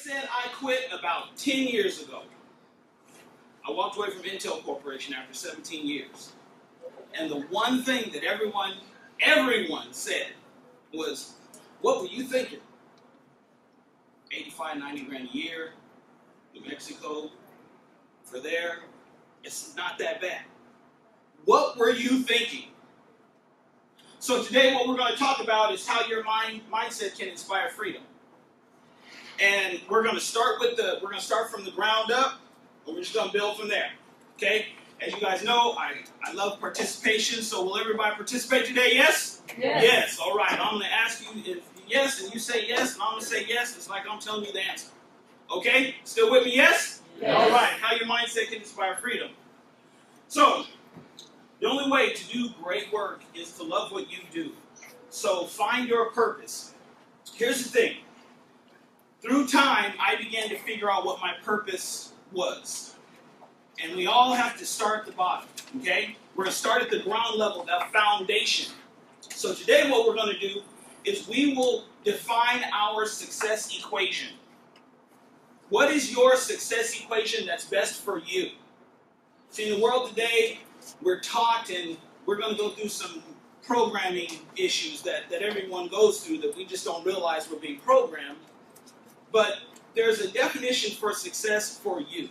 said I quit about 10 years ago. I walked away from Intel Corporation after 17 years. And the one thing that everyone said was, what were you thinking? 85, 90 grand a year, New Mexico, for there, it's not that bad. What were you thinking? So today what we're going to talk about is how your mindset can inspire freedom. And we're going to start from the ground up, and we're just going to build from there. Okay? As you guys know, I love participation, so will everybody participate today? Yes? Yes. Yes. All right. I'm going to ask you if yes, and you say yes, and I'm going to say yes. It's like I'm telling you the answer. Okay? Still with me? Yes? Yes. All right. How your mindset can inspire freedom. So, the only way to do great work is to love what you do. So, find your purpose. Here's the thing. Through time, I began to figure out what my purpose was. And we all have to start at the bottom, okay? We're going to start at the ground level, that foundation. So today what we're going to do is we will define our success equation. What is your success equation that's best for you? See, in the world today, we're taught, and we're going to go through some programming issues that everyone goes through that we just don't realize we're being programmed. But there's a definition for success for you.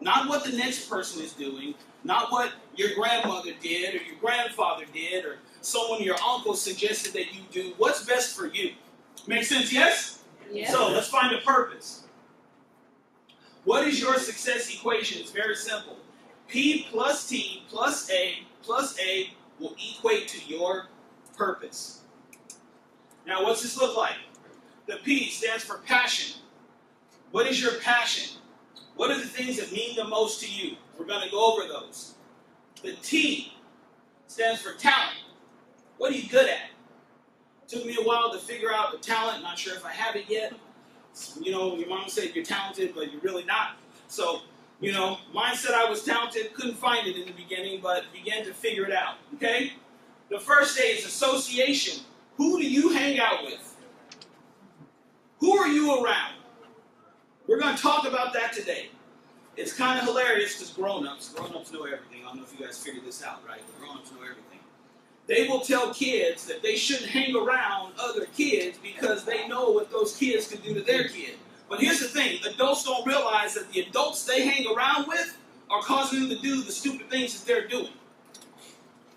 Not what the next person is doing, not what your grandmother did or your grandfather did or someone your uncle suggested that you do. What's best for you? Make sense, yes? Yes. So let's find a purpose. What is your success equation? It's very simple. P plus T plus A will equate to your purpose. Now what's this look like? The P stands for passion. What is your passion? What are the things that mean the most to you? We're going to go over those. The T stands for talent. What are you good at? It took me a while to figure out the talent. Not sure if I have it yet. You know, your mom said you're talented, but you're really not. So, you know, mine said I was talented. Couldn't find it in the beginning, but began to figure it out. Okay? The first A is association. Who do you hang out with? Who are you around? We're going to talk about that today. It's kind of hilarious because grown-ups know everything. I don't know if you guys figured this out, right? But grown-ups know everything. They will tell kids that they shouldn't hang around other kids because they know what those kids can do to their kid. But here's the thing. Adults don't realize that the adults they hang around with are causing them to do the stupid things that they're doing.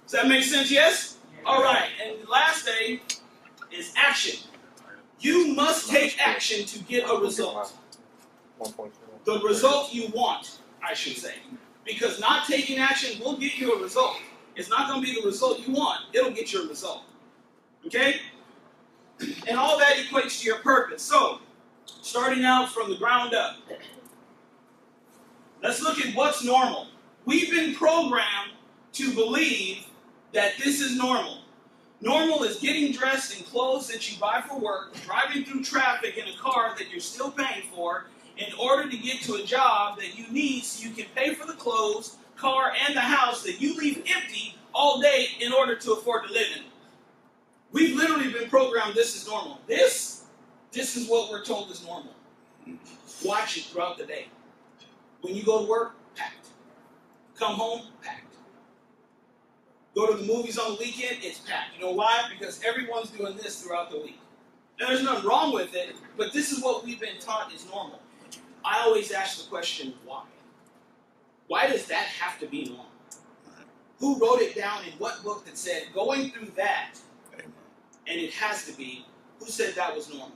Does that make sense, yes? All right. And the last A is action. You must take action to get a result. The result you want, I should say. Because not taking action will get you a result. It's not going to be the result you want. It'll get you a result. Okay? And all that equates to your purpose. So, starting out from the ground up. Let's look at what's normal. We've been programmed to believe that this is normal. Normal is getting dressed in clothes that you buy for work, driving through traffic in a car that you're still paying for, in order to get to a job that you need so you can pay for the clothes, car, and the house that you leave empty all day in order to afford to live in. We've literally been programmed this is normal. This is what we're told is normal. Watch it throughout the day. When you go to work, packed. Come home, packed. Go to the movies on the weekend, it's packed. You know why? Because everyone's doing this throughout the week. Now, there's nothing wrong with it, but this is what we've been taught is normal. I always ask the question, why? Why does that have to be normal? Who wrote it down in what book that said, going through that, and it has to be, who said that was normal?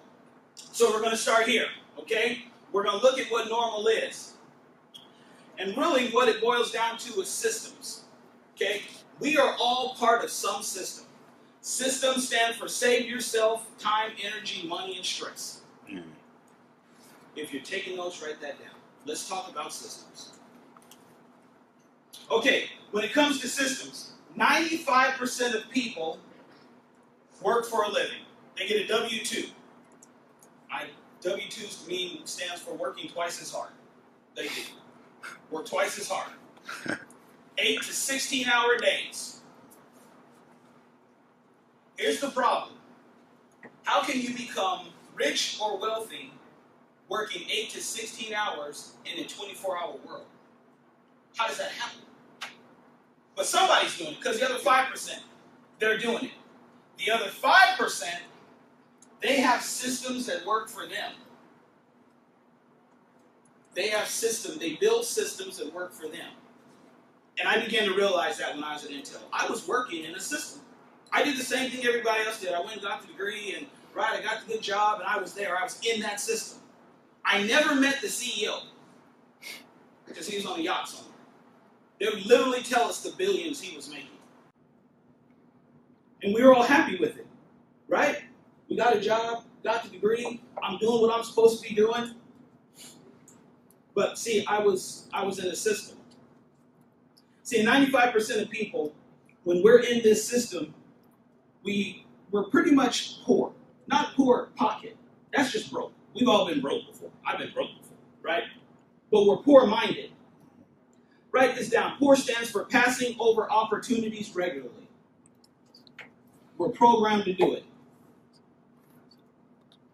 So we're going to start here, okay? We're going to look at what normal is. And really what it boils down to is systems, okay? We are all part of some system. Systems stand for save yourself, time, energy, money, and stress. If you're taking notes, write that down. Let's talk about systems. Okay, when it comes to systems, 95% of people work for a living. They get a W-2. W-2 stands for working twice as hard. They do. Work twice as hard. 8 to 16-hour days. Here's the problem. How can you become rich or wealthy working 8 to 16 hours in a 24-hour world. How does that happen? But somebody's doing it, because the other 5%, they're doing it. The other 5%, they have systems that work for them. They have systems, they build systems that work for them. And I began to realize that when I was at Intel. I was working in a system. I did the same thing everybody else did. I went and got the degree, and I got the good job, and I was there. I was in that system. I never met the CEO, because he was on a yacht somewhere. They would literally tell us the billions he was making. And we were all happy with it, right? We got a job, got the degree, I'm doing what I'm supposed to be doing. But see, I was in a system. See, 95% of people, when we're in this system, we're pretty much poor. Not poor pocket. That's just broke. We've all been broke before. I've been broke before, right? But we're poor-minded. Write this down. Poor stands for passing over opportunities regularly. We're programmed to do it.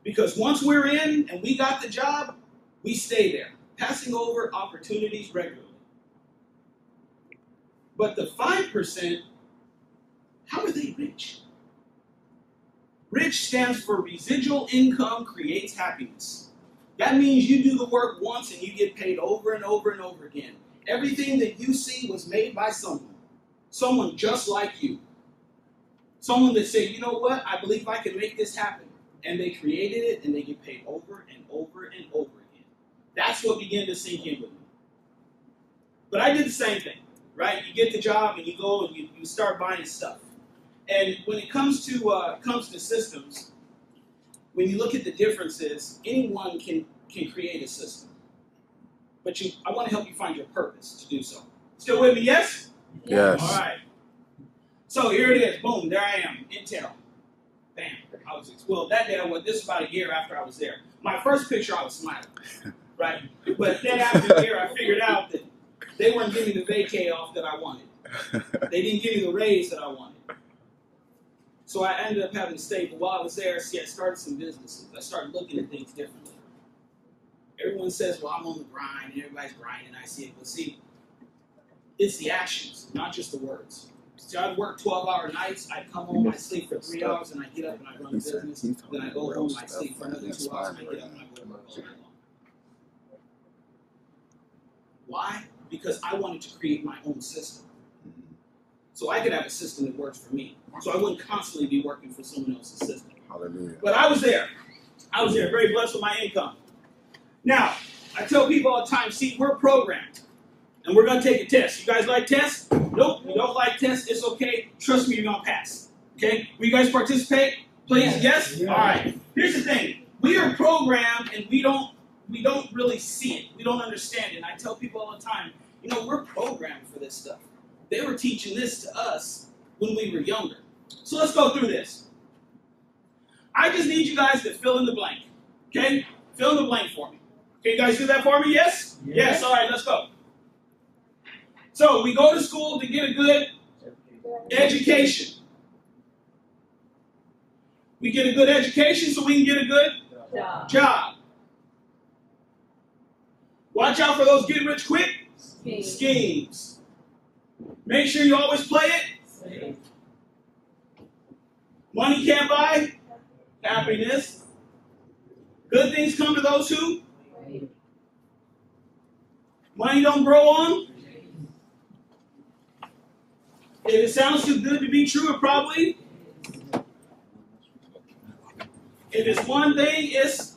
Because once we're in and we got the job, we stay there. Passing over opportunities regularly. But the 5%, how are they rich? Rich stands for residual income creates happiness. That means you do the work once and you get paid over and over and over again. Everything that you see was made by someone just like you. Someone that said, you know what, I believe I can make this happen. And they created it and they get paid over and over and over again. That's what began to sink in with me. But I did the same thing, right? You get the job and you go and you start buying stuff. And when it comes to systems, when you look at the differences, anyone can create a system. But I want to help you find your purpose to do so. Still with me, yes? Yes. All right. So here it is. Boom, there I am. Intel. Bam. Well, that day, this is about a year after I was there. My first picture, I was smiling. Right? But then after a year, I figured out that they weren't giving me the vacay off that I wanted. They didn't give me the raise that I wanted. So I ended up having to stay. But while I was there, see, I started some businesses. I started looking at things differently. Everyone says, well, I'm on the grind, and everybody's grinding. I see it. But see, it's the actions, not just the words. So I'd work 12-hour nights. I'd come home, I'd sleep for 3 hours, and I'd get up and I'd run a business. Then I'd go home, I'd sleep for another 2 hours, and I'd get up and I'd go to work all day long. Why? Because I wanted to create my own system. So I could have a system that works for me. So I wouldn't constantly be working for someone else's system. Hallelujah. But I was there. Very blessed with my income. Now, I tell people all the time, see, we're programmed. And we're going to take a test. You guys like tests? Nope, you don't like tests. It's okay. Trust me, you're going to pass. Okay? Will you guys participate? Please? Yes? Yeah. All right. Here's the thing. We are programmed and we don't really see it. We don't understand it. And I tell people all the time, you know, we're programmed for this stuff. They were teaching this to us when we were younger. So let's go through this. I just need you guys to fill in the blank. Okay? Fill in the blank for me. Can you guys do that for me? Yes? Yes. All right, let's go. So we go to school to get a good education. We get a good education so we can get a good job. Watch out for those get-rich-quick schemes. Make sure you always play it. Money can't buy happiness. Good things come to those who money don't grow on. If it sounds too good to be true, it probably. If it's one thing, it's.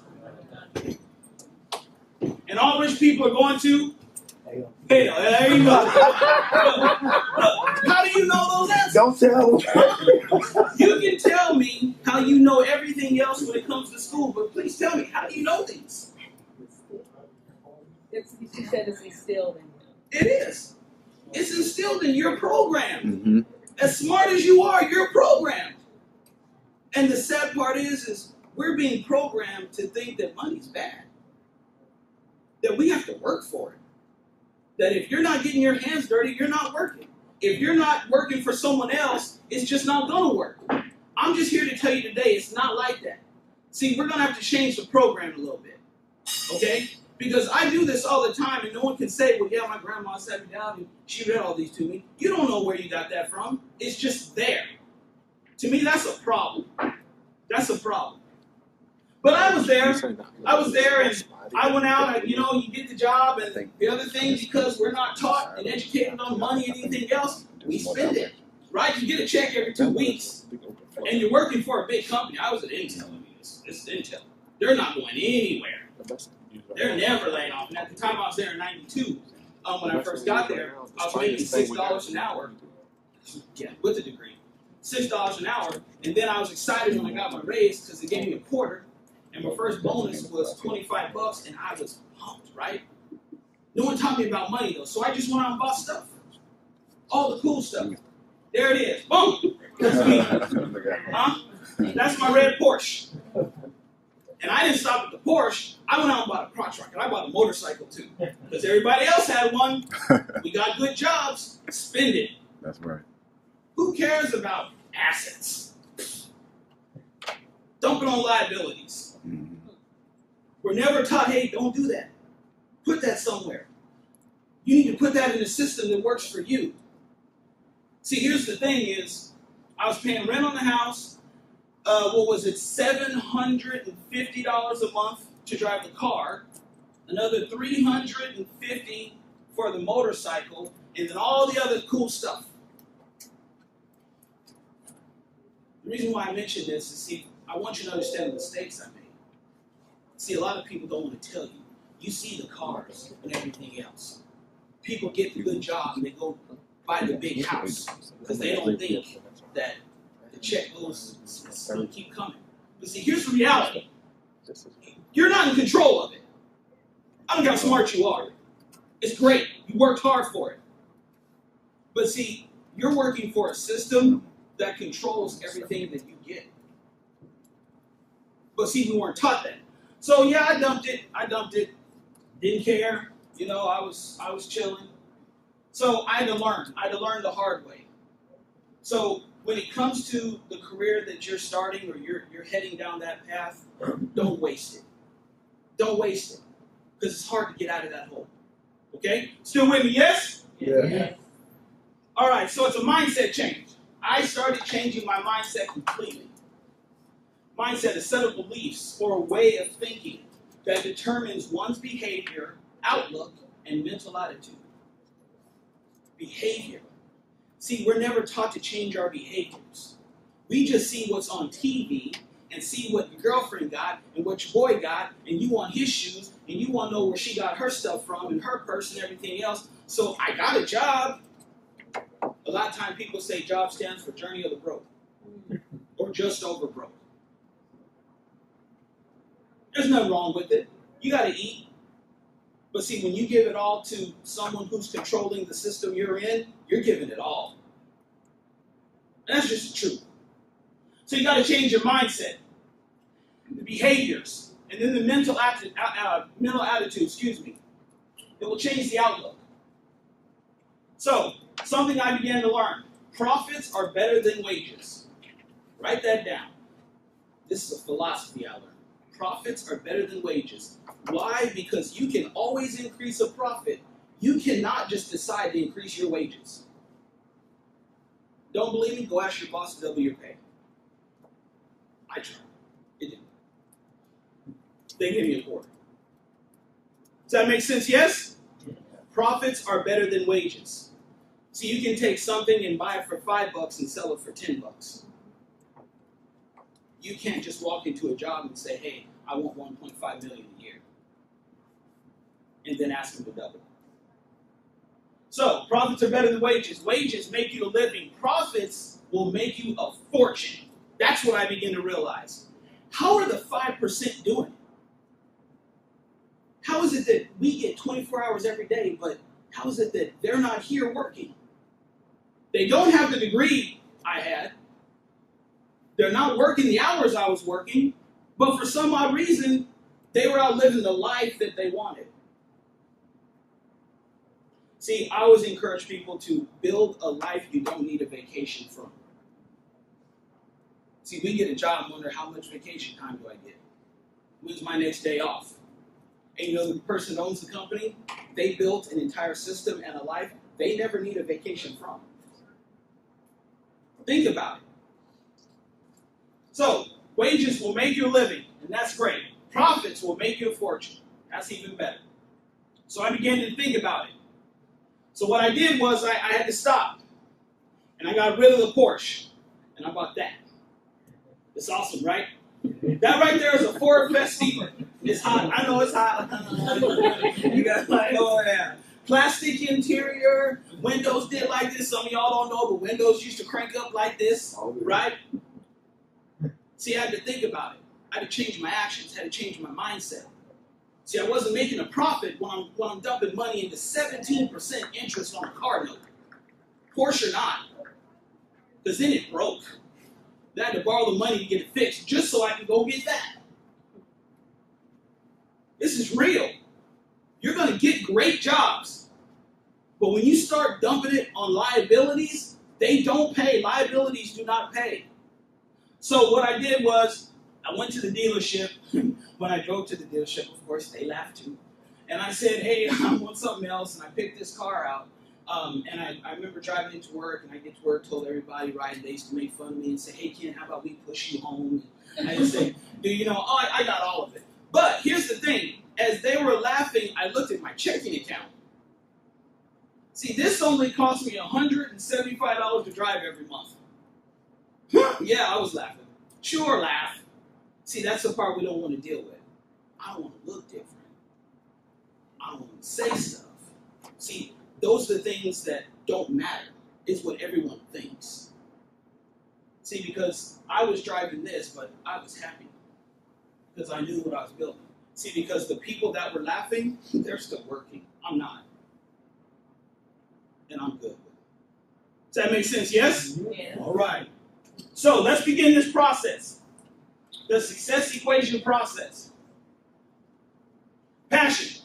And all rich people are going to hell. There you go. How do you know those answers? Don't tell them. You can tell me how you know everything else when it comes to school, but please tell me, how do you know these? You said it's instilled in you. It is. It's instilled in your program. Mm-hmm. As smart as you are, you're programmed. And the sad part is we're being programmed to think that money's bad. That we have to work for it. That if you're not getting your hands dirty, you're not working. If you're not working for someone else, it's just not going to work. I'm just here to tell you today, it's not like that. See, we're going to have to change the program a little bit. Okay? Because I do this all the time, and no one can say, well, yeah, my grandma sat me down and she read all these to me. You don't know where you got that from. It's just there. To me, that's a problem. That's a problem. But I was there. I was there, and I went out, and you get the job, and the other thing, because we're not taught and educated on money and anything else, we spend it. Right? You get a check every 2 weeks, and you're working for a big company. I was at Intel. I mean, it's Intel. They're not going anywhere. They're never laying off. And at the time I was there in '92, when I first got there, I was making $6 an hour. Yeah, with a degree. $6 an hour. And then I was excited when I got my raise because they gave me a quarter. And my first bonus was $25, and I was pumped, right? No one taught me about money, though. So I just went out and bought stuff. All the cool stuff. There it is. Boom! That's me. Huh? That's my red Porsche. And I didn't stop at the Porsche. I went out and bought a crotch rocket. I bought a motorcycle too. Because everybody else had one. We got good jobs. Spend it. That's right. Who cares about assets? Dump it on liabilities. Mm-hmm. We're never taught, hey, don't do that. Put that somewhere. You need to put that in a system that works for you. See, here's the thing is, I was paying rent on the house. What was it, $750 a month to drive the car, another $350 for the motorcycle, and then all the other cool stuff. The reason why I mention this is, see, I want you to understand the mistakes I made. See, a lot of people don't want to tell you. You see the cars and everything else. People get the good job and they go buy the big house because they don't think that the check goes, it's going to keep coming. But see, here's the reality. You're not in control of it. I don't know how smart you are. It's great. You worked hard for it. But see, you're working for a system that controls everything that you get. But see, we weren't taught that. So yeah, I dumped it. Didn't care. I was chilling. So I had to learn. I had to learn the hard way. So when it comes to the career that you're starting or you're heading down that path, don't waste it. Don't waste it. Because it's hard to get out of that hole. Okay? Still with me, yes? Yeah. All right, so it's a mindset change. I started changing my mindset completely. Mindset is a set of beliefs or a way of thinking that determines one's behavior, outlook, and mental attitude. Behavior. See, we're never taught to change our behaviors. We just see what's on TV and see what your girlfriend got and what your boy got, and you want his shoes, and you want to know where she got her stuff from and her purse and everything else. So I got a job. A lot of times people say job stands for journey of the broke or just over broke. There's nothing wrong with it. You got to eat. But see, when you give it all to someone who's controlling the system you're in, you're giving it all. And that's just the truth. So you got to change your mindset, the behaviors, and then the mental attitude. It will change the outlook. So, something I began to learn. Profits are better than wages. Write that down. This is a philosophy I learned. Profits are better than wages. Why? Because you can always increase a profit. You cannot just decide to increase your wages. Don't believe me? Go ask your boss to double your pay. I tried. It didn't. They gave me a quarter. Does that make sense? Yes? Profits are better than wages. So you can take something and buy it for $5 and sell it for $10. You can't just walk into a job and say, hey, I want $1.5 million a year. And then ask them to double. So, profits are better than wages. Wages make you a living. Profits will make you a fortune. That's what I begin to realize. How are the 5% doing it? How is it that we get 24 hours every day, but how is it that they're not here working? They don't have the degree I had. They're not working the hours I was working, but for some odd reason, they were out living the life that they wanted. See, I always encourage people to build a life you don't need a vacation from. See, we get a job and wonder how much vacation time do I get? When's my next day off? And you know the person that owns the company, they built an entire system and a life they never need a vacation from. Think about it. So, wages will make you a living, and that's great. Profits will make you a fortune. That's even better. So I began to think about it. So what I did was I had to stop. And I got rid of the Porsche. And I bought that. It's awesome, right? That right there is a Ford Fiesta. It's hot. I know it's hot. You guys like, oh yeah. Plastic interior. Windows did like this. Some of y'all don't know, but windows used to crank up like this, right? See, I had to think about it. I had to change my actions. I had to change my mindset. See, I wasn't making a profit when I'm dumping money into 17% interest on a car note. Porsche or not. Because then it broke. I had to borrow the money to get it fixed just so I could go get that. This is real. You're going to get great jobs. But when you start dumping it on liabilities, they don't pay. Liabilities do not pay. So what I did was, I went to the dealership. When I drove to the dealership, of course, they laughed too. And I said, hey, I want something else. And I picked this car out. And I remember driving into work, and I get to work, told everybody, right, they used to make fun of me and say, hey, Ken, how about we push you home? And I would say, you know, oh, I got all of it. But here's the thing. As they were laughing, I looked at my checking account. See, this only cost me $175 to drive every month. Yeah, I was laughing. Sure, laugh. See, that's the part we don't want to deal with. I don't want to look different. I don't want to say stuff. See, those are the things that don't matter. It's what everyone thinks. See, because I was driving this, but I was happy. Because I knew what I was building. See, because the people that were laughing, they're still working. I'm not. And I'm good. Does that make sense? Yes? Yeah. All right. So let's begin this process. The success equation process. Passion.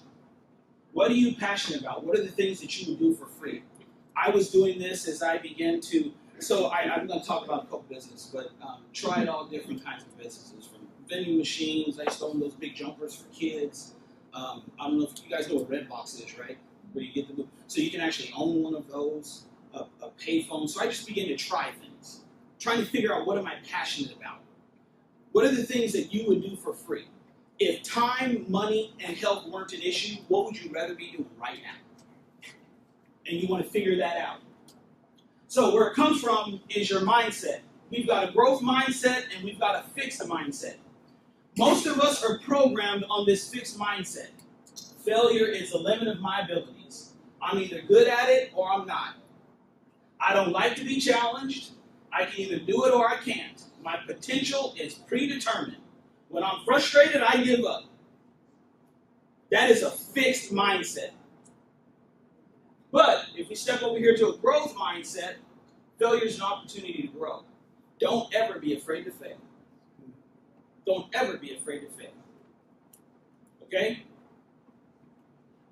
What are you passionate about? What are the things that you would do for free? I was doing this as I began to, so I'm going to talk about a couple businesses, but tried all different kinds of businesses, from vending machines. I used to own those big jumpers for kids. I don't know if you guys know what Redbox is, right? Where you get the, so you can actually own one of those, a payphone. So I just began to try things, trying to figure out what am I passionate about. What are the things that you would do for free? If time, money, and health weren't an issue, what would you rather be doing right now? And you want to figure that out. So where it comes from is your mindset. We've got a growth mindset and we've got a fixed mindset. Most of us are programmed on this fixed mindset. Failure is the limit of my abilities. I'm either good at it or I'm not. I don't like to be challenged. I can either do it or I can't. My potential is predetermined. When I'm frustrated, I give up. That is a fixed mindset. But if we step over here to a growth mindset, failure is an opportunity to grow. Don't ever be afraid to fail. Don't ever be afraid to fail. Okay?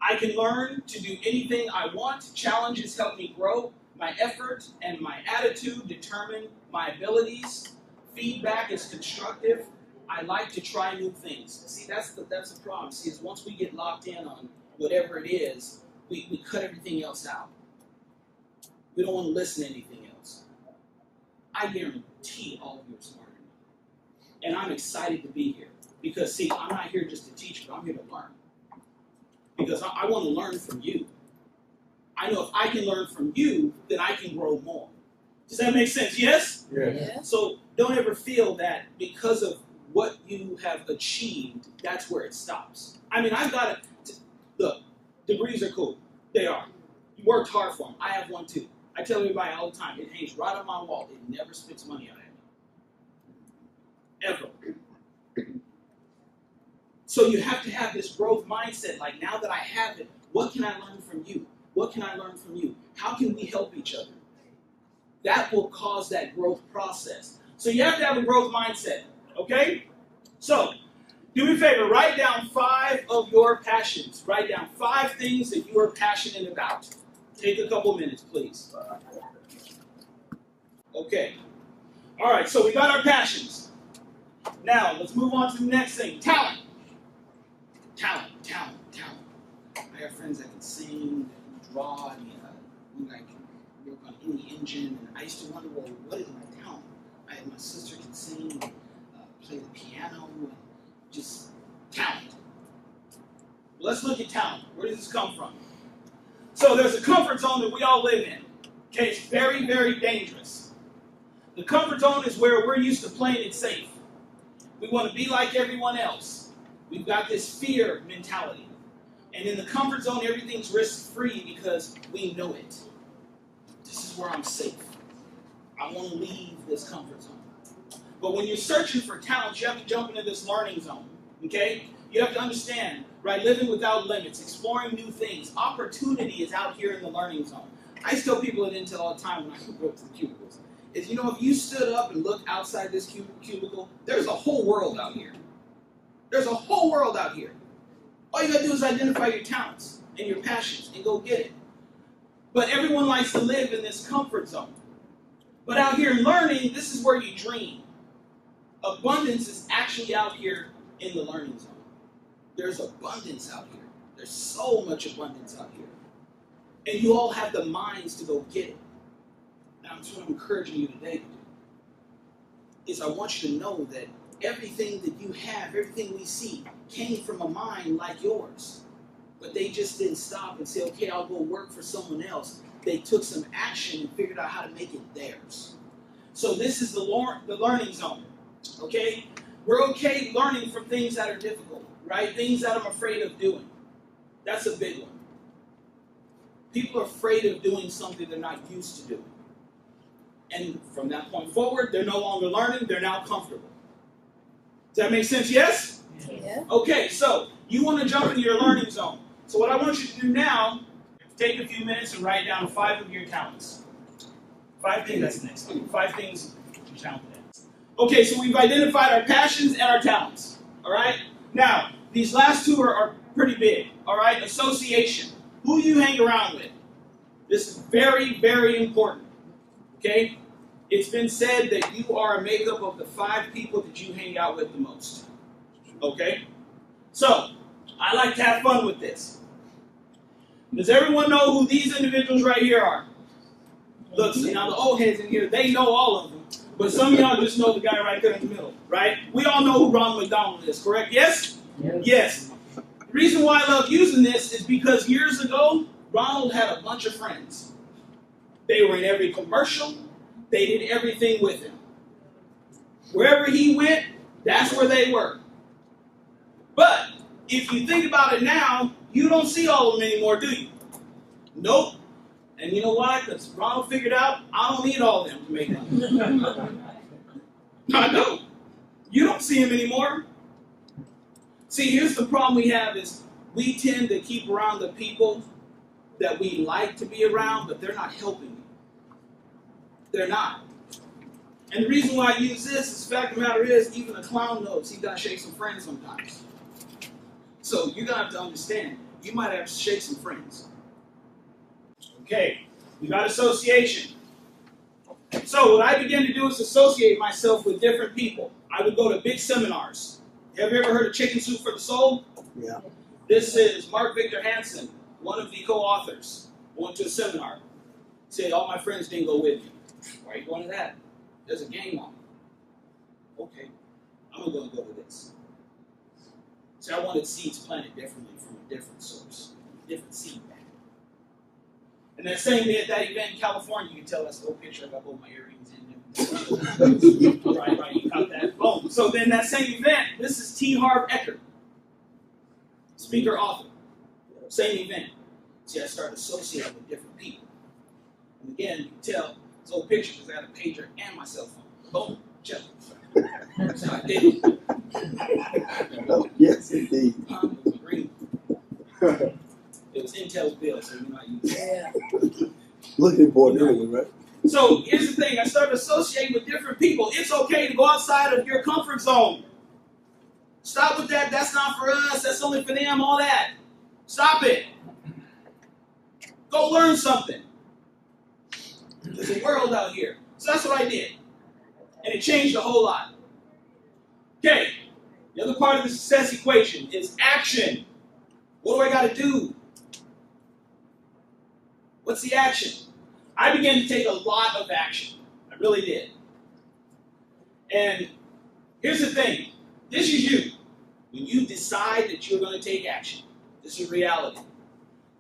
I can learn to do anything I want. Challenges help me grow. My effort and my attitude determine my abilities. Feedback is constructive. I like to try new things. See, that's the problem. See, is once we get locked in on whatever it is, we cut everything else out. We don't want to listen to anything else. I guarantee all of you are smarter than me. And I'm excited to be here. Because, see, I'm not here just to teach, but I'm here to learn. Because I want to learn from you. I know if I can learn from you, then I can grow more. Does that make sense? Yes? Yeah. So don't ever feel that because of what you have achieved, that's where it stops. I mean, I've got to, look, degrees are cool. They are. You worked hard for them. I have one too. I tell everybody all the time, it hangs right on my wall. It never spits money out at me. Ever. So you have to have this growth mindset. Like, now that I have it, what can I learn from you? What can I learn from you? How can we help each other? That will cause that growth process. So you have to have a growth mindset. Okay? So, do me a favor, write down 5 of your passions. Write down 5 things that you are passionate about. Take a couple minutes, please. Okay. All right, so we got our passions. Now, let's move on to the next thing. Talent. Talent, talent. have friends that can sing, that can draw, I mean, one guy can work on any engine. And I used to wonder, well, what is my talent? My sister can sing, play the piano, and just talent. Let's look at talent. Where does this come from? So there's a comfort zone that we all live in. Okay, it's very, very dangerous. The comfort zone is where we're used to playing it safe. We want to be like everyone else. We've got this fear mentality. And in the comfort zone, everything's risk-free because we know it. This is where I'm safe. I want to leave this comfort zone. But when you're searching for talent, you have to jump into this learning zone. Okay? You have to understand, right? Living without limits, exploring new things. Opportunity is out here in the learning zone. I tell people at Intel all the time when I go up to the cubicles, is, you know, if you stood up and looked outside this cubicle, there's a whole world out here. There's a whole world out here. All you got to do is identify your talents and your passions and go get it. But everyone likes to live in this comfort zone. But out here learning, this is where you dream. Abundance is actually out here in the learning zone. There's abundance out here. There's so much abundance out here. And you all have the minds to go get it. Now, that's what I'm encouraging you today to do. Is I want you to know that everything that you have, everything we see, came from a mind like yours. But they just didn't stop and say, okay, I'll go work for someone else. They took some action and figured out how to make it theirs. So this is the learning zone. Okay? We're okay learning from things that are difficult, right? Things that I'm afraid of doing. That's a big one. People are afraid of doing something they're not used to doing. And from that point forward, they're no longer learning, they're now comfortable. Does that make sense? Yes? Yeah. Okay, so you want to jump into your learning zone. So what I want you to do now, take a few minutes and write down 5 of your talents. 5 things, that's next. 5 things you're talented at. Okay, so we've identified our passions and our talents. All right? Now, these last 2 are pretty big. All right? Association. Who you hang around with. This is very, very important. Okay? It's been said that you are a makeup of the 5 people that you hang out with the most. Okay? So, I like to have fun with this. Does everyone know who these individuals right here are? Look, see, now the old heads in here, they know all of them. But some of y'all just know the guy right there in the middle, right? We all know who Ronald McDonald is, correct? Yes? Yes. The reason why I love using this is because years ago, Ronald had a bunch of friends. They were in every commercial. They did everything with him. Wherever he went, that's where they were. But if you think about it now, you don't see all of them anymore, do you? Nope. And you know why? Because Ronald figured out, I don't need all of them to make money. I don't. You don't see him anymore. See, here's the problem we have is we tend to keep around the people that we like to be around, but they're not helping you. They're not. And the reason why I use this is the fact of the matter is, even a clown knows he's got to shake some friends sometimes. So you're going to have to understand, you might have to shake some friends. Okay, we got association. So what I began to do is associate myself with different people. I would go to big seminars. Have you ever heard of Chicken Soup for the Soul? Yeah. This is Mark Victor Hansen, one of the co-authors. Went to a seminar. Said, all my friends didn't go with me. Why are you going to that? There's a game on. Okay, I'm going to go to this. See, I wanted seeds planted differently from a different source, different seed bank. And that same day at that event in California, you can tell that's the whole picture. I got both my earrings in. Right, you got that. Boom. So then that same event, this is T. Harv Eker, speaker, author. Same event. See, I started associating with different people. And again, you can tell this whole picture because I had a pager and my cell phone. Boom. Check. That's how I did it. Oh, yes, indeed. It was green. It was Intel's bill, so you know how you use it. Yeah. Looking for it anyway, right? So here's the thing. I started associating with different people. It's okay to go outside of your comfort zone. Stop with that. That's not for us. That's only for them. All that. Stop it. Go learn something. There's a world out here. So that's what I did. And it changed a whole lot. Okay. The other part of the success equation is action. What do I got to do? What's the action? I began to take a lot of action. I really did. And here's the thing. This is you. When you decide that you're going to take action, this is reality.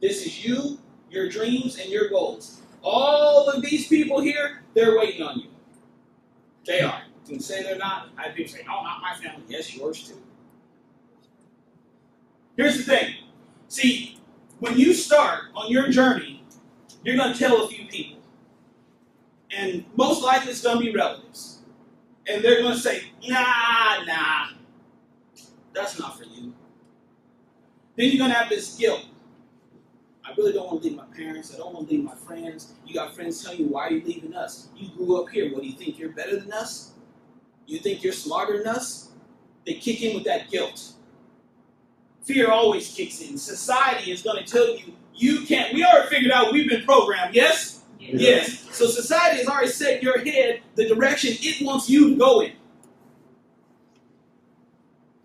This is you, your dreams, and your goals. All of these people here, they're waiting on you. They are. You can say they're not. I have people say, "Oh, not my family." Yes, yours too. Here's the thing. See, when you start on your journey, you're going to tell a few people. And most likely it's going to be relatives. And they're going to say, nah, that's not for you. Then you're going to have this guilt. I really don't want to leave my parents. I don't want to leave my friends. You got friends telling you, why are you leaving us? You grew up here. What, do you think you're better than us? You think you're smarter than us? They kick in with that guilt. Fear always kicks in. Society is going to tell you, you can't. We already figured out we've been programmed, yes? Yes. So society has already set in your head the direction it wants you to go in.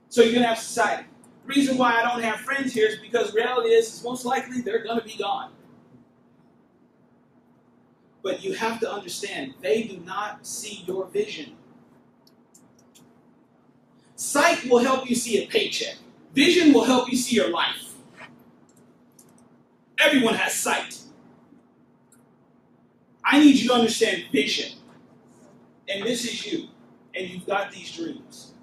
So you're going to have society. The reason why I don't have friends here is because reality is most likely they're going to be gone. But you have to understand, they do not see your vision. Sight will help you see a paycheck. Vision will help you see your life. Everyone has sight. I need you to understand vision. And this is you. And you've got these dreams.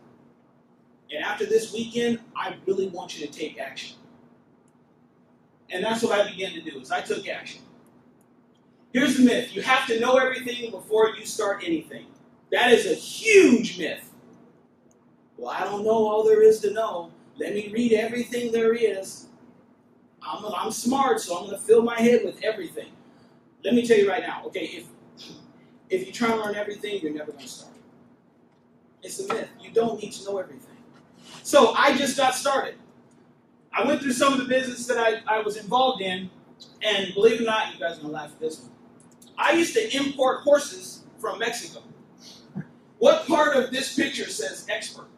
And after this weekend, I really want you to take action. And that's what I began to do, is I took action. Here's the myth. You have to know everything before you start anything. That is a huge myth. Well, I don't know all there is to know. Let me read everything there is. I'm smart, so I'm going to fill my head with everything. Let me tell you right now, okay, if you try to learn everything, you're never going to start. It's a myth. You don't need to know everything. So I just got started. I went through some of the business that I was involved in, and believe it or not, you guys are going to laugh at this one. I used to import horses from Mexico. What part of this picture says expert?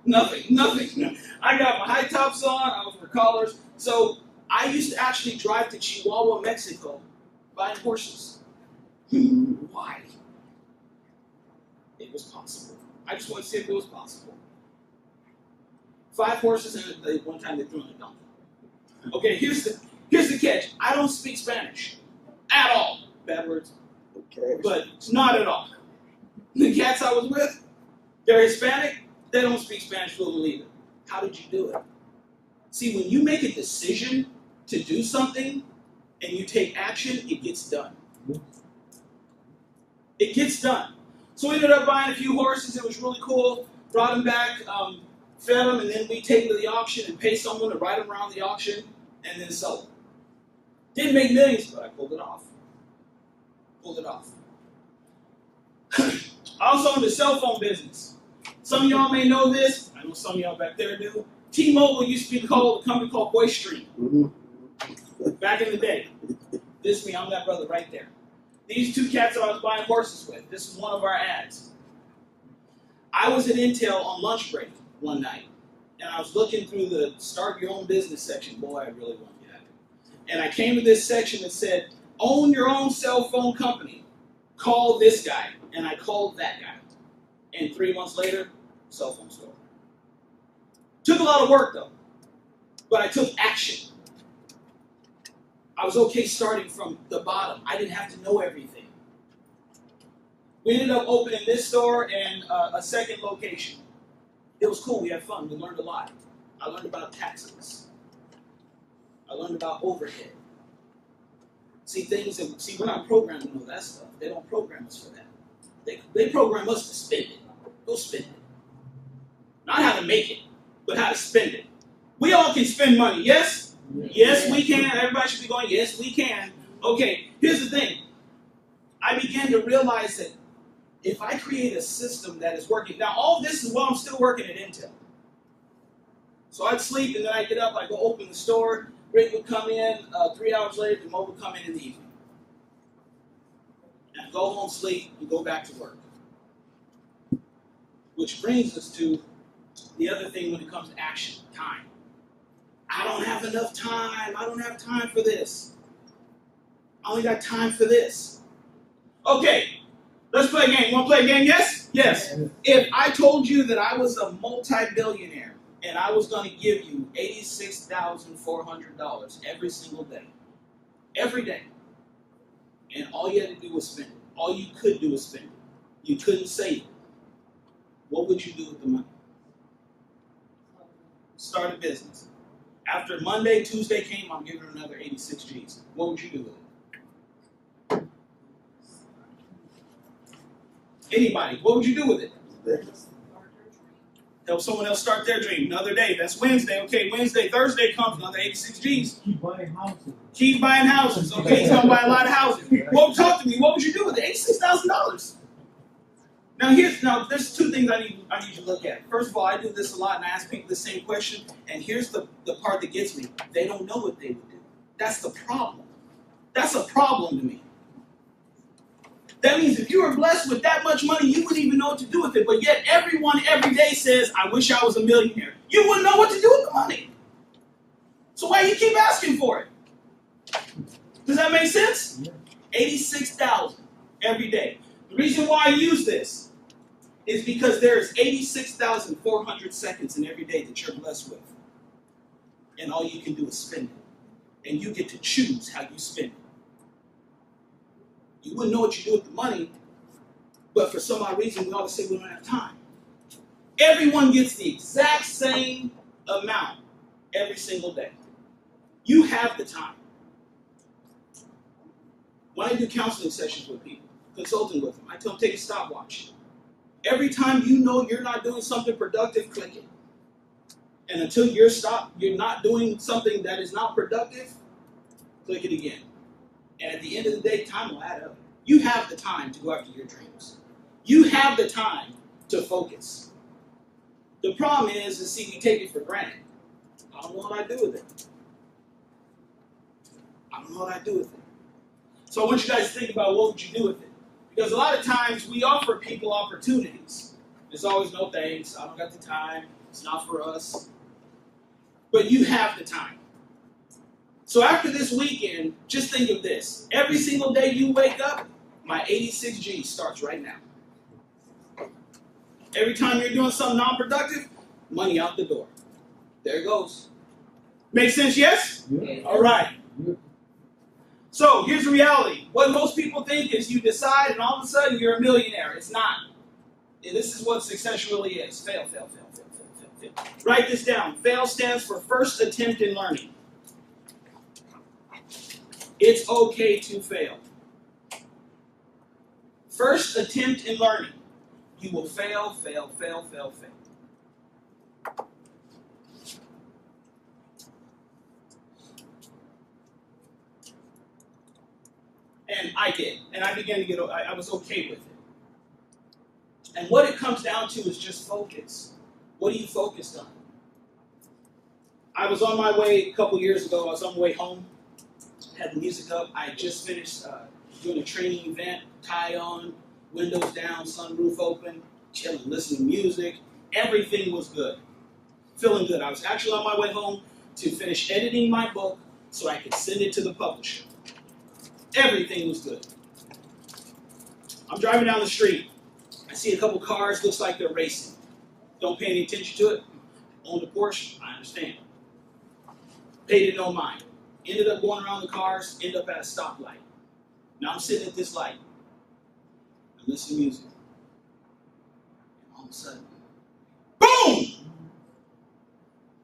Nothing. I got my high tops on, I was wearing collars. So I used to actually drive to Chihuahua, Mexico, buying horses. Why? It was possible. I just wanted to see if it was possible. 5 horses, and one time they threw in a donkey. Okay, here's the catch. I don't speak Spanish at all. Bad words. Okay. But not at all. The cats I was with, they're Hispanic. They don't speak Spanish fluently either. How did you do it? See, when you make a decision to do something and you take action, it gets done. It gets done. So we ended up buying a few horses. It was really cool. Brought them back, fed them, and then we take them to the auction and pay someone to ride them around the auction and then sell them. Didn't make millions, but I pulled it off. I also owned a cell phone business. Some of y'all may know this. I know some of y'all back there do. T-Mobile used to be called a company called VoiceStream. Back in the day. This is me, I'm that brother right there. These 2 cats that I was buying horses with, this is one of our ads. I was at Intel on lunch break one night, and I was looking through the start your own business section. Boy, I really want to get at it. And I came to this section that said, own your own cell phone company. Call this guy. And I called that guy. And 3 months later, cell phone store. Took a lot of work though, but I took action. I was okay starting from the bottom. I didn't have to know everything. We ended up opening this store and a second location. It was cool. We had fun. We learned a lot. I learned about taxes. I learned about overhead. We're not programmed to know that stuff. They don't program us for that. They program us to spend it. Go spend it. Not how to make it, but how to spend it. We all can spend money, yes? Yes, we can. Everybody should be going, yes, we can. Okay, here's the thing. I began to realize that if I create a system that is working, now all this is while I'm still working at Intel. So I'd sleep and then I'd get up, I'd go open the store, Rick would come in, 3 hours later, the Mo would come in the evening. And I'd go home, sleep, and go back to work. Which brings us to the other thing when it comes to action, time. I don't have enough time. I don't have time for this. I only got time for this. Okay, let's play a game. Want to play a game? Yes? Yes. If I told you that I was a multi-billionaire and I was going to give you $86,400 every single day, every day, and all you had to do was spend it, all you could do was spend it, you couldn't save it, what would you do with the money? Start a business. After Monday, Tuesday came, I'm giving her another 86 G's. What would you do with it? Anybody, what would you do with it? Help someone else start their dream. Another day, that's Wednesday. Okay, Wednesday, Thursday comes, another 86 G's. Keep buying houses. Keep buying houses. Okay, he's gonna buy a lot of houses. Well, talk to me. What would you do with it? $86,000. Now there's two things I need you to look at. First of all, I do this a lot and I ask people the same question, and here's the part that gets me. They don't know what they would do. That's the problem. That's a problem to me. That means if you were blessed with that much money, you wouldn't even know what to do with it. But yet everyone every day says, I wish I was a millionaire. You wouldn't know what to do with the money. So why do you keep asking for it? Does that make sense? Yeah. 86,000 every day. The reason why I use this is because there is 86,400 seconds in every day that you're blessed with. And all you can do is spend it. And you get to choose how you spend it. You wouldn't know what you do with the money, but for some odd reason, we always say we don't have time. Everyone gets the exact same amount every single day. You have the time. When I do counseling sessions with people, consulting with them, I tell them take a stopwatch. Every time you know you're not doing something productive, click it. And until you're not doing something that is not productive, click it again. And at the end of the day, time will add up. You have the time to go after your dreams. You have the time to focus. The problem is see, we take it for granted. I don't know what I do with it. I don't know what I do with it. So I want you guys to think about what would you do with it. Because a lot of times we offer people opportunities. There's always no thanks. I don't got the time. It's not for us. But you have the time. So after this weekend, just think of this. Every single day you wake up, my 86 G starts right now. Every time you're doing something non-productive, money out the door. There it goes. Make sense, yes? Yeah. All right. Yeah. So here's the reality. What most people think is you decide and all of a sudden you're a millionaire. It's not. And this is what success really is. Fail, fail, fail, fail, fail, fail, fail. Write this down. FAIL stands for first attempt in learning. It's okay to fail. First attempt in learning. You will fail, fail, fail, fail, fail. And I did. And I began to I was okay with it. And what it comes down to is just focus. What are you focused on? I was on my way a couple years ago. I was on my way home. Had the music up. I had just finished doing a training event. Tie on, windows down, sunroof open, chilling, listening to music. Everything was good. Feeling good. I was actually on my way home to finish editing my book so I could send it to the publisher. Everything was good. I'm driving down the street. I see a couple cars, looks like they're racing. Don't pay any attention to it. Own a Porsche, I understand. Paid it no mind. Ended up going around the cars, ended up at a stoplight. Now I'm sitting at this light. I'm listening to music. And all of a sudden, boom!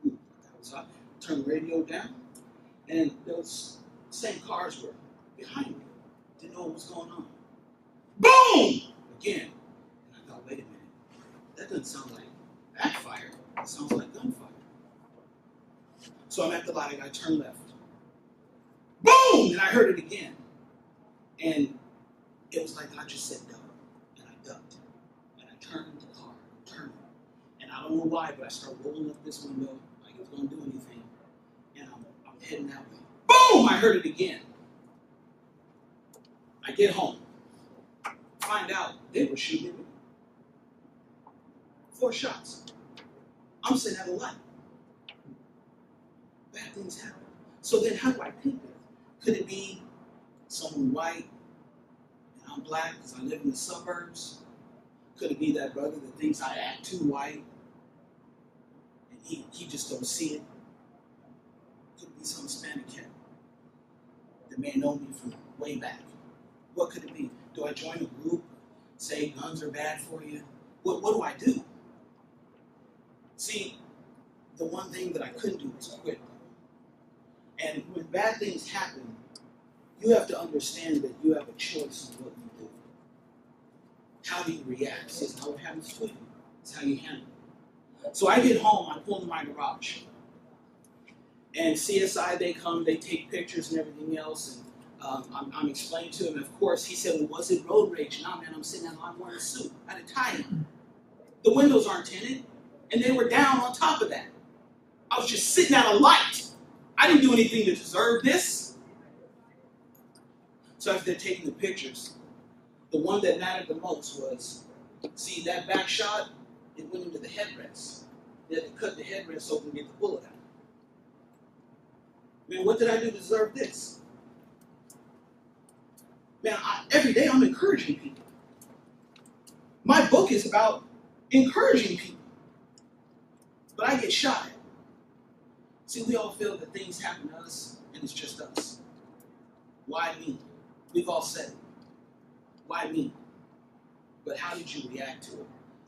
That was hot. Turned the radio down, and those same cars were behind me. Didn't know what was going on. Boom! Again. And I thought, wait a minute. That doesn't sound like backfire. It sounds like gunfire. So I'm at the light, I turn left. Boom! And I heard it again. And it was like I just said duck. And I ducked. And I turned the car. Turned. And I don't know why, but I started rolling up this window like it was going to do anything. And I'm heading that way. Boom! I heard it again. I get home. Find out they were shooting at me. 4 shots. I'm sitting at a light. Bad things happen. So then how do I pick it? Could it be someone white, and I'm black because I live in the suburbs? Could it be that brother that thinks I act too white, and he just don't see it? Could it be some Hispanic cat that may know me from way back? What could it be? Do I join a group, say guns are bad for you? What do I do? See, the one thing that I couldn't do was quit. And when bad things happen, you have to understand that you have a choice in what you do. How do you react? See, it's not what happens to you. It's how you handle it. So I get home, I pull into my garage. And CSI, they come, they take pictures and everything else. And I'm explaining to him, of course, he said, well, was it road rage? No, man, I'm sitting there, I'm wearing a suit. I had a tie on. The windows aren't tinted, and they were down on top of that. I was just sitting at a light. I didn't do anything to deserve this. So after they're taking the pictures, the one that mattered the most was, see, that back shot, it went into the headrest. They had to cut the headrest open to get the bullet out. Man, what did I do to deserve this? Man, every day I'm encouraging people. My book is about encouraging people. But I get shot at. See, we all feel that things happen to us, and it's just us. Why me? We've all said it. Why me? But how did you react to it?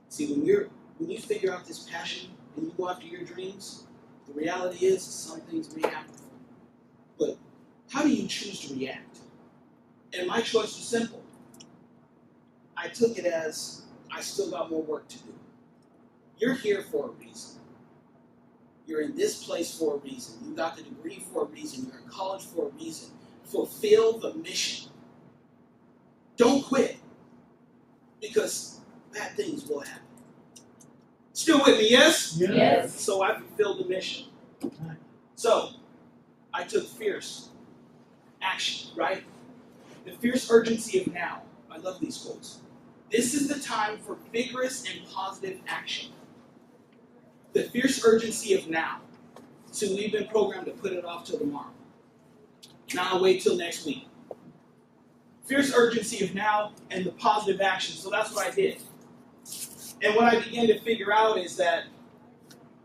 See, when you figure out this passion and you go after your dreams, the reality is some things may happen. But how do you choose to react? And my choice was simple. I took it as, I still got more work to do. You're here for a reason. You're in this place for a reason. You got the degree for a reason. You're in college for a reason. Fulfill the mission. Don't quit. Because bad things will happen. Still with me, yes? Yes. So I fulfilled the mission. So, I took fierce action, right? The fierce urgency of now. I love these quotes. This is the time for vigorous and positive action. The fierce urgency of now. So we've been programmed to put it off till tomorrow. Now I'll wait till next week. Fierce urgency of now and the positive action. So that's what I did. And what I began to figure out is that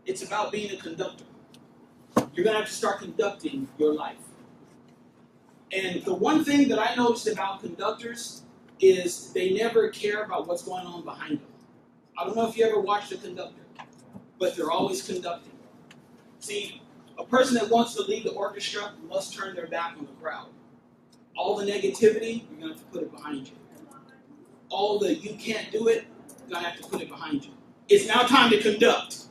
it's about being a conductor. You're going to have to start conducting your life. And the one thing that I noticed about conductors is they never care about what's going on behind them. I don't know if you ever watched a conductor, but they're always conducting. See, a person that wants to lead the orchestra must turn their back on the crowd. All the negativity, you're going to have to put it behind you. All the you can't do it, you're going to have to put it behind you. It's now time to conduct.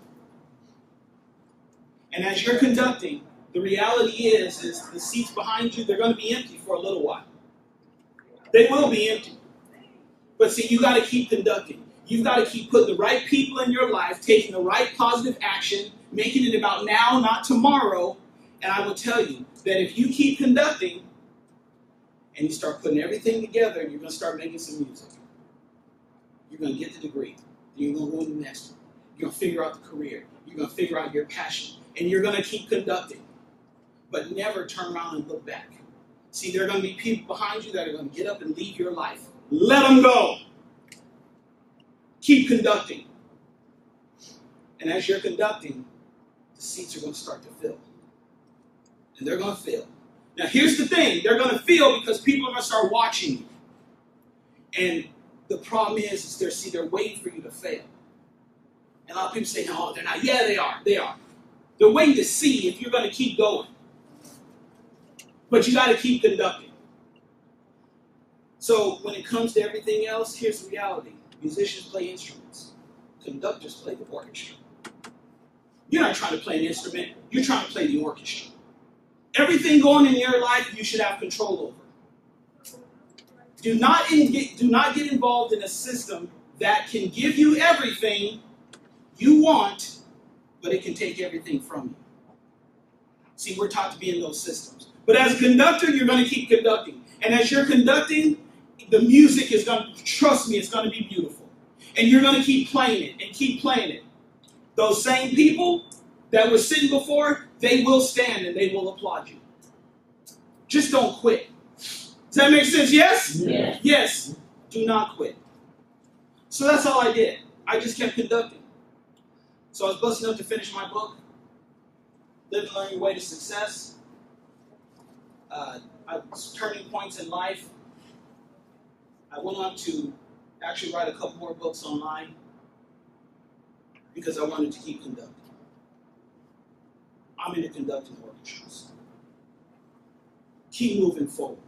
And as you're conducting, the reality is the seats behind you, they're going to be empty for a little while. They will be empty. But see, you got to keep conducting. You've got to keep putting the right people in your life, taking the right positive action, making it about now, not tomorrow. And I will tell you that if you keep conducting and you start putting everything together, you're going to start making some music. You're going to get the degree. Then you're going to go to the next one. You're going to figure out the career. You're going to figure out your passion. And you're going to keep conducting. But never turn around and look back. See, there are going to be people behind you that are going to get up and leave your life. Let them go. Keep conducting. And as you're conducting, the seats are going to start to fill. And they're going to fill. Now, here's the thing. They're going to fill because people are going to start watching you. And the problem is they're waiting for you to fail. And a lot of people say, no, they're not. Yeah, they are. They are. They're waiting to see if you're going to keep going. But you got to keep conducting. So when it comes to everything else, here's the reality. Musicians play instruments. Conductors play the orchestra. You're not trying to play an instrument. You're trying to play the orchestra. Everything going in your life, you should have control over. Do not get involved in a system that can give you everything you want, but it can take everything from you. See, we're taught to be in those systems. But as a conductor, you're going to keep conducting. And as you're conducting, the music is going to, trust me, it's going to be beautiful. And you're going to keep playing it and keep playing it. Those same people that were sitting before, they will stand and they will applaud you. Just don't quit. Does that make sense? Yes? Yes. Yes. Do not quit. So that's all I did. I just kept conducting. So I was blessed enough to finish my book, Live and Learn Your Way to Success. I was turning points in life. I went on to actually write a couple more books online because I wanted to keep conducting. I'm into conducting orchestras. Keep moving forward.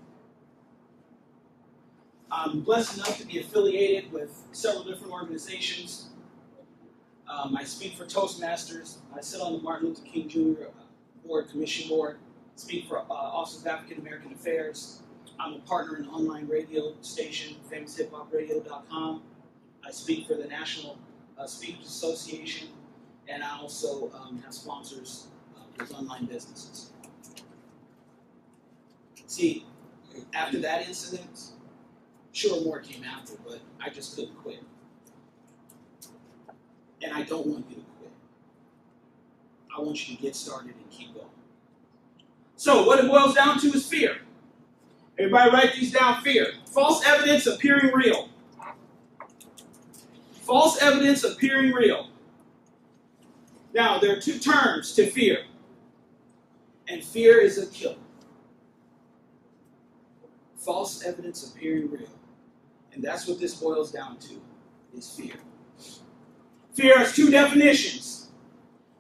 I'm blessed enough to be affiliated with several different organizations. I speak for Toastmasters. I sit on the Martin Luther King Jr. Commission Board. Speak for Office of African American Affairs. I'm a partner in an online radio station, famousHipHopRadio.com. I speak for the National Speakers Association, and I also have sponsors with online businesses. See, after that incident, sure more came after, but I just couldn't quit. And I don't want you to quit. I want you to get started and keep going. So what it boils down to is fear. Everybody write these down, fear. False evidence appearing real. False evidence appearing real. Now, there are two terms to fear. And fear is a killer. False evidence appearing real. And that's what this boils down to, is fear. Fear has two definitions.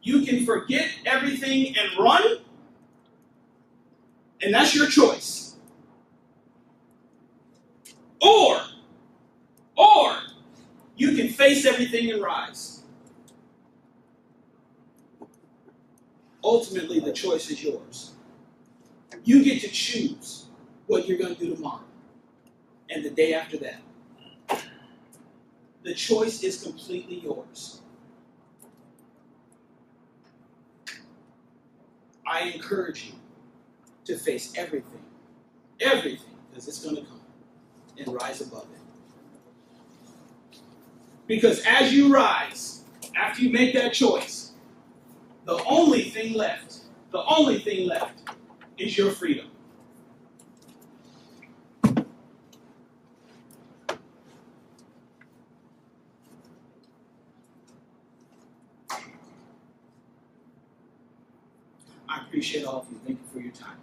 You can forget everything and run, and that's your choice. Or you can face everything and rise. Ultimately, the choice is yours. You get to choose what you're going to do tomorrow and the day after that. The choice is completely yours. I encourage you to face everything, because it's going to come, and rise above it. Because as you rise, after you make that choice, the only thing left is your freedom. I appreciate all of you. Thank you for your time.